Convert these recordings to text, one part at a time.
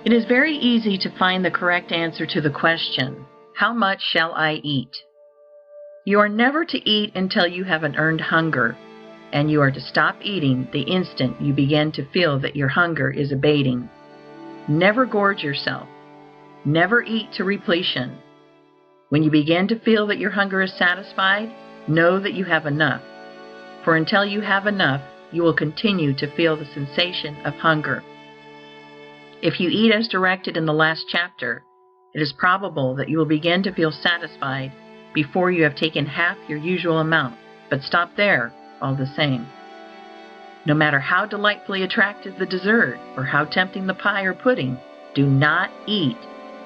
It is very easy to find the correct answer to the question, how much shall I eat? You are never to eat until you have an earned hunger, and you are to stop eating the instant you begin to feel that your hunger is abating. Never gorge yourself. Never eat to repletion. When you begin to feel that your hunger is satisfied, know that you have enough. For until you have enough, you will continue to feel the sensation of hunger. If you eat as directed in the last chapter, it is probable that you will begin to feel satisfied before you have taken half your usual amount, but stop there all the same. No matter how delightfully attractive the dessert or how tempting the pie or pudding, do not eat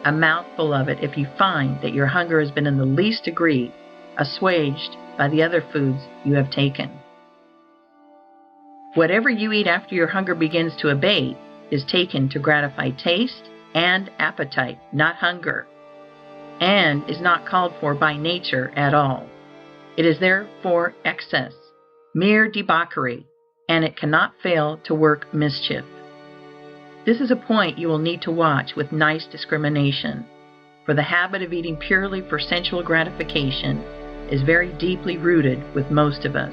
a mouthful of it if you find that your hunger has been in the least degree assuaged by the other foods you have taken. Whatever you eat after your hunger begins to abate is taken to gratify taste and appetite, not hunger, and is not called for by nature at all. It is therefore excess, mere debauchery, and it cannot fail to work mischief. This is a point you will need to watch with nice discrimination, for the habit of eating purely for sensual gratification is very deeply rooted with most of us.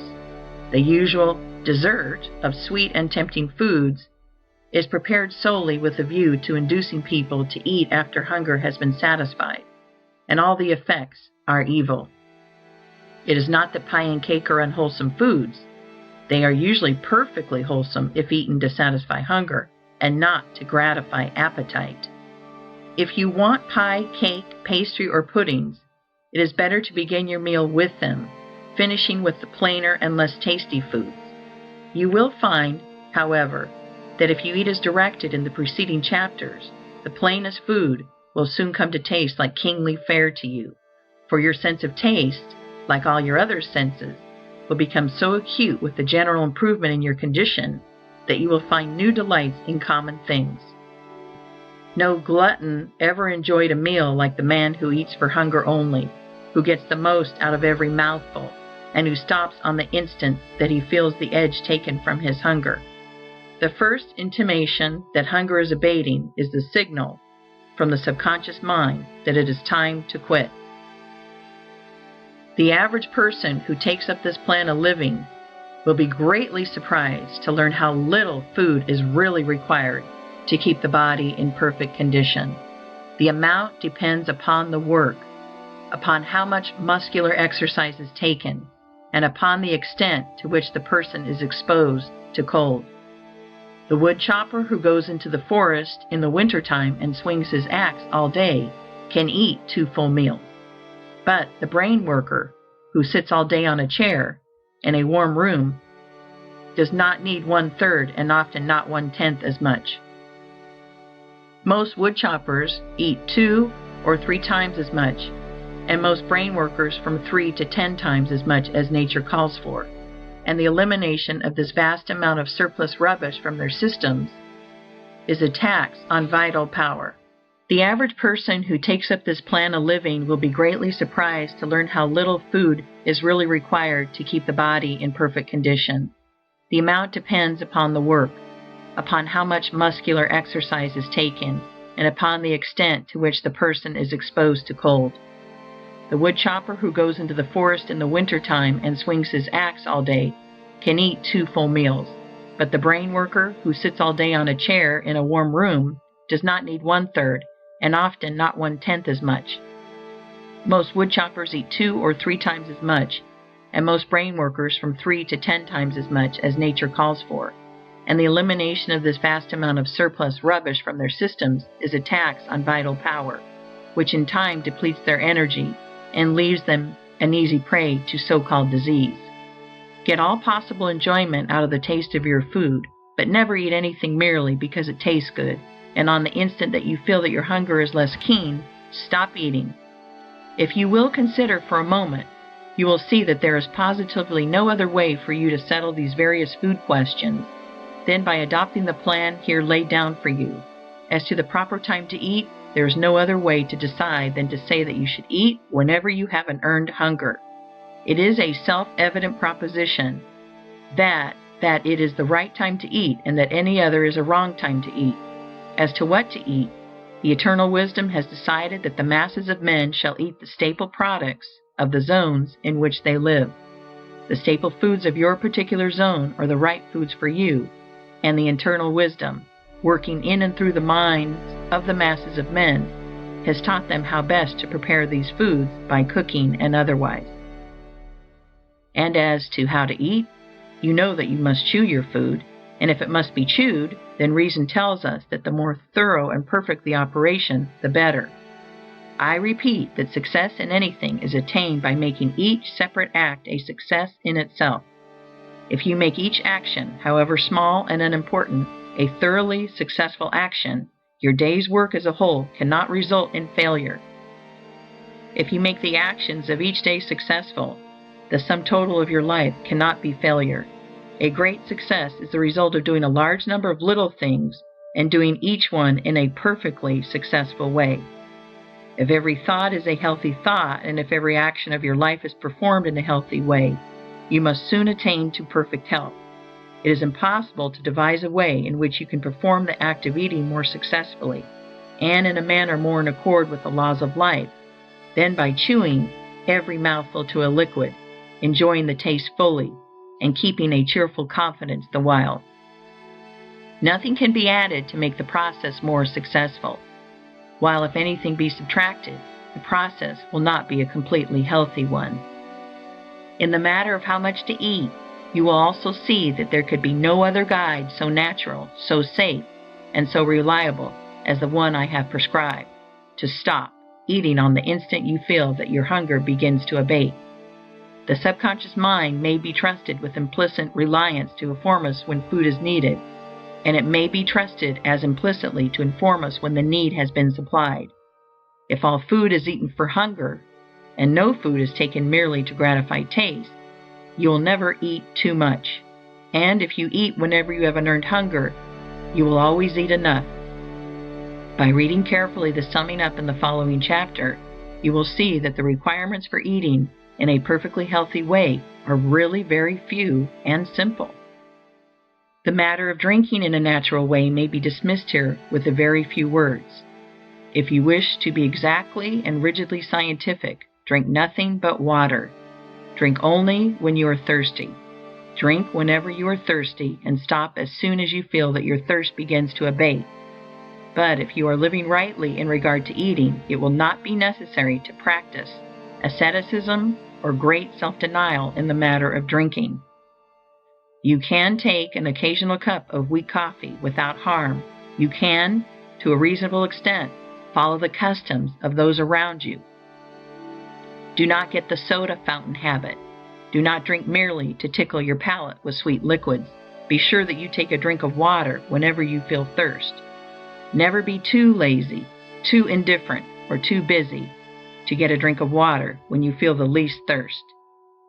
The usual dessert of sweet and tempting foods is prepared solely with a view to inducing people to eat after hunger has been satisfied, and all the effects are evil. It is not that pie and cake are unwholesome foods. They are usually perfectly wholesome if eaten to satisfy hunger and not to gratify appetite. If you want pie, cake, pastry, or puddings, it is better to begin your meal with them, finishing with the plainer and less tasty foods. You will find, however, that if you eat as directed in the preceding chapters, the plainest food will soon come to taste like kingly fare to you, for your sense of taste, like all your other senses, will become so acute with the general improvement in your condition that you will find new delights in common things. No glutton ever enjoyed a meal like the man who eats for hunger only, who gets the most out of every mouthful, and who stops on the instant that he feels the edge taken from his hunger. The first intimation that hunger is abating is the signal from the subconscious mind that it is time to quit. The average person who takes up this plan of living will be greatly surprised to learn how little food is really required to keep the body in perfect condition. The amount depends upon the work, upon how much muscular exercise is taken, and upon the extent to which the person is exposed to cold. The wood chopper who goes into the forest in the wintertime and swings his axe all day can eat 2 full meals. But the brain worker who sits all day on a chair in a warm room does not need 1/3 and often not 1/10 as much. Most wood choppers eat 2 or 3 times as much, and most brain workers from 3 to 10 times as much as nature calls for. And the elimination of this vast amount of surplus rubbish from their systems is a tax on vital power. The average person who takes up this plan of living will be greatly surprised to learn how little food is really required to keep the body in perfect condition. The amount depends upon the work, upon how much muscular exercise is taken, and upon the extent to which the person is exposed to cold. The wood chopper who goes into the forest in the wintertime and swings his axe all day can eat 2 full meals, but the brain worker who sits all day on a chair in a warm room does not need 1/3 and often not 1/10 as much. Most wood choppers eat 2 or 3 times as much, and most brain workers from 3 to 10 times as much as nature calls for. And the elimination of this vast amount of surplus rubbish from their systems is a tax on vital power, which in time depletes their energy and leaves them an easy prey to so-called disease. Get all possible enjoyment out of the taste of your food, but never eat anything merely because it tastes good, and on the instant that you feel that your hunger is less keen, stop eating. If you will consider for a moment, you will see that there is positively no other way for you to settle these various food questions than by adopting the plan here laid down for you. As to the proper time to eat, there is no other way to decide than to say that you should eat whenever you have an earned hunger. It is a self-evident proposition that it is the right time to eat and that any other is a wrong time to eat. As to what to eat, The eternal wisdom has decided that the masses of men shall eat the staple products of the zones in which they live. The staple foods of your particular zone are the right foods for you, and the eternal wisdom, working in and through the minds of the masses of men, has taught them how best to prepare these foods by cooking and otherwise. And as to how to eat, you know that you must chew your food, and if it must be chewed, then reason tells us that the more thorough and perfect the operation, the better. I repeat that success in anything is attained by making each separate act a success in itself. If you make each action, however small and unimportant, a thoroughly successful action, your day's work as a whole cannot result in failure. If you make the actions of each day successful, the sum total of your life cannot be failure. A great success is the result of doing a large number of little things and doing each one in a perfectly successful way. If every thought is a healthy thought, and if every action of your life is performed in a healthy way, you must soon attain to perfect health. It is impossible to devise a way in which you can perform the act of eating more successfully, and in a manner more in accord with the laws of life, than by chewing every mouthful to a liquid, enjoying the taste fully, and keeping a cheerful confidence the while. Nothing can be added to make the process more successful, while if anything be subtracted, the process will not be a completely healthy one. In the matter of how much to eat, you will also see that there could be no other guide so natural, so safe, and so reliable as the one I have prescribed: to stop eating on the instant you feel that your hunger begins to abate. The subconscious mind may be trusted with implicit reliance to inform us when food is needed, and it may be trusted as implicitly to inform us when the need has been supplied. If all food is eaten for hunger, and no food is taken merely to gratify taste, you will never eat too much. And if you eat whenever you have an earned hunger, you will always eat enough. By reading carefully the summing up in the following chapter, you will see that the requirements for eating in a perfectly healthy way are really very few and simple. The matter of drinking in a natural way may be dismissed here with a very few words. If you wish to be exactly and rigidly scientific, drink nothing but water. Drink only when you are thirsty. Drink whenever you are thirsty, and stop as soon as you feel that your thirst begins to abate. But if you are living rightly in regard to eating, it will not be necessary to practice asceticism or great self-denial in the matter of drinking. You can take an occasional cup of weak coffee without harm. You can, to a reasonable extent, follow the customs of those around you. Do not get the soda fountain habit. Do not drink merely to tickle your palate with sweet liquids. Be sure that you take a drink of water whenever you feel thirst. Never be too lazy, too indifferent, or too busy to get a drink of water when you feel the least thirst.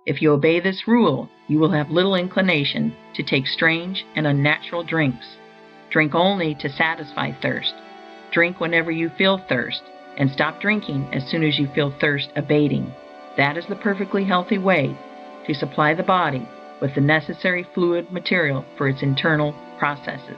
If you obey this rule, you will have little inclination to take strange and unnatural drinks. Drink only to satisfy thirst. Drink whenever you feel thirst, and stop drinking as soon as you feel thirst abating. That is the perfectly healthy way to supply the body with the necessary fluid material for its internal processes.